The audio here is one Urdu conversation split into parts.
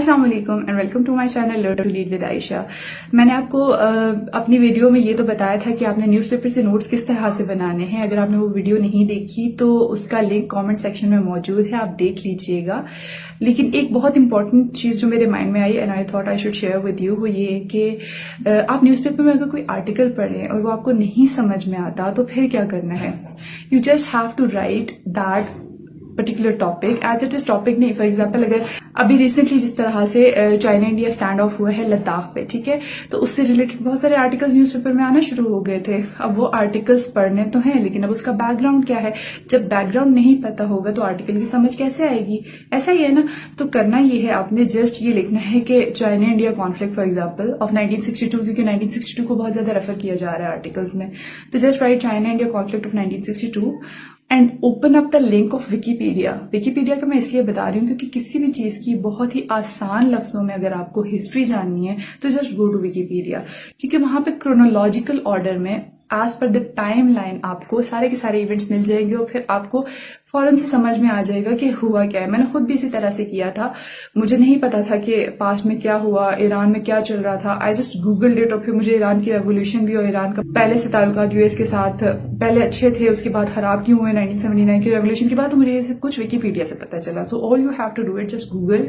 السلام علیکم and welcome to my channel learn to lead with Ayesha. میں نے آپ کو اپنی ویڈیو میں یہ تو بتایا تھا کہ آپ نے نیوز پیپر سے نوٹس کس طرح سے بنانے ہیں. اگر آپ نے وہ ویڈیو نہیں دیکھی تو اس کا لنک کامنٹ سیکشن میں موجود ہے, آپ دیکھ لیجئے گا. لیکن ایک بہت امپورٹنٹ چیز جو میرے مائنڈ میں آئی and I thought I should share with you, وہ یہ کہ آپ نیوز پیپر میں اگر کوئی آرٹیکل پڑھیں اور وہ آپ کو نہیں سمجھ میں آتا تو پھر کیا کرنا ہے. You just have to write that particular topic as it is topic نہیں. فار ایگزامپل اگر ابھی ریسنٹلی جس طرح سے چائنا انڈیا اسٹینڈ آف ہوا ہے لداخ پہ, ٹھیک ہے, تو اس سے ریلیٹڈ بہت سارے آرٹیکلز نیوز پیپر میں آنا شروع ہو گئے تھے. اب وہ آرٹیکلز پڑھنے تو ہیں لیکن اب اس کا بیک گراؤنڈ کیا ہے. جب بیک گراؤنڈ نہیں پتا ہوگا تو آرٹیکل کی سمجھ کیسے آئے گی. ایسا ہی ہے نا. تو کرنا یہ ہے, آپ نے جسٹ یہ لکھنا ہے کہ China India conflict for example of 1962, کیونکہ 1962 کو بہت زیادہ ریفر کیا جا رہا ہے آرٹیکلز میں. تو just right China India conflict of 1962 and open up the link of Wikipedia. Wikipedia کا میں اس لیے بتا رہی ہوں کیونکہ کسی بھی چیز کی بہت ہی آسان لفظوں میں اگر آپ کو ہسٹری جاننی ہے تو جسٹ گو ٹو وکیپیڈیا, کیونکہ وہاں پہ کرونالوجیکل آرڈر میں as per the time line آپ کو سارے کے سارے ایونٹس مل جائیں گے اور پھر آپ کو فوراً سے سمجھ میں آ جائے گا کہ ہوا کیا ہے. میں نے خود بھی اسی طرح سے کیا تھا. مجھے نہیں پتا تھا کہ پاسٹ میں کیا ہوا, ایران میں کیا چل رہا تھا. آئی جسٹ گوگلڈ اٹ, اور پھر مجھے ایران کی ریولیوشن بھی اور ایران کا پہلے سے تعلقات یو ایس کے ساتھ پہلے اچھے تھے, اس کے بعد خراب کیوں ہوئے 1979 کی ریولیوشن کے بعد, مجھے یہ سب کچھ وکیپیڈیا سے پتا چلا. تو all you have to do it just google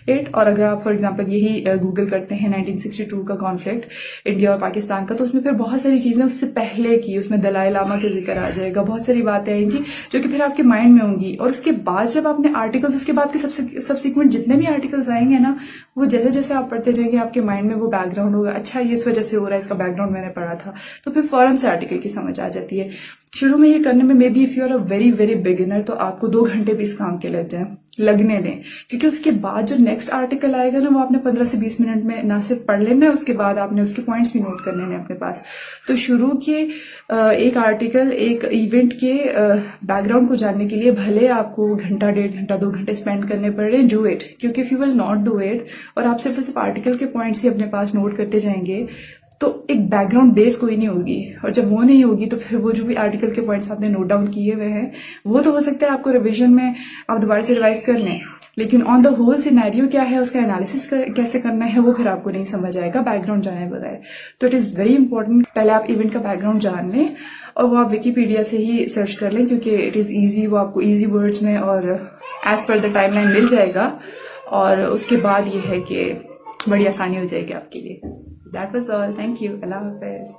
it. اور اگر آپ فار ایگزامپل یہی گوگل کرتے ہیں 1962 کا کانفلکٹ انڈیا اور پاکستان کا, تو اس میں پھر بہت ساری چیزیں اس سے پہلے کی, اس میں دلائی لاما کے ذکر آ جائے گا, بہت ساری باتیں آئیں گی جو کہ پھر آپ کے مائنڈ میں ہوں گی. اور اس کے بعد جب آپ نے آرٹیکلز, اس کے بعد کے سبسیکوینٹ جتنے بھی آرٹیکلز آئیں گے نا, وہ جیسے جیسے آپ پڑھتے جائیں گے آپ کے مائنڈ میں وہ بیک گراؤنڈ ہوگا. اچھا یہ اس وجہ سے ہو رہا ہے, اس کا بیک گراؤنڈ میں نے پڑھا تھا, تو پھر فوراً سے آرٹیکل کی سمجھ آ جاتی ہے. شروع میں یہ کرنے میں maybe if you are a very very beginner تو آپ کو 2 گھنٹے بھی اس کام کے لگنے دیں, کیونکہ اس کے بعد جو نیکسٹ آرٹیکل آئے گا نا وہ آپ نے 15 سے 20 منٹ میں نہ صرف پڑھ لینا ہے, اس کے بعد آپ نے اس کے پوائنٹس بھی نوٹ کر لینے اپنے پاس. تو شروع کے ایک آرٹیکل ایک ایونٹ کے بیک گراؤنڈ کو جاننے کے لیے بھلے آپ کو گھنٹہ 1.5 گھنٹہ 2 گھنٹے اسپینڈ کرنے پڑ رہے ہیں, ڈو اٹ. کیونکہ if you will not do it اور آپ صرف آرٹیکل کے پوائنٹس ہی اپنے پاس نوٹ کرتے جائیں گے تو ایک بیک گراؤنڈ بیس کوئی نہیں ہوگی, اور جب وہ نہیں ہوگی تو پھر وہ جو بھی آرٹیکل کے پوائنٹس آپ نے نوٹ ڈاؤن کیے ہوئے ہیں وہ تو ہو سکتا ہے آپ کو ریویژن میں آپ دوبارہ سے ریوائز کر لیں, لیکن آن دا ہول سینیریو کیا ہے, اس کا انالیسس کیسے کرنا ہے وہ پھر آپ کو نہیں سمجھ آئے گا بیک گراؤنڈ جانے بغیر. تو اٹ از ویری امپورٹنٹ پہلے آپ ایونٹ کا بیک گراؤنڈ جان لیں اور وہ آپ وکیپیڈیا سے ہی سرچ کر لیں, کیونکہ اٹ از ایزی, وہ آپ کو ایزی ورڈز میں اور as per the time line مل جائے گا. اور اس کے بعد یہ ہے کہ بڑی آسانی ہو جائے گی آپ کے لیے. That was all. Thank you. اللہ حافظ.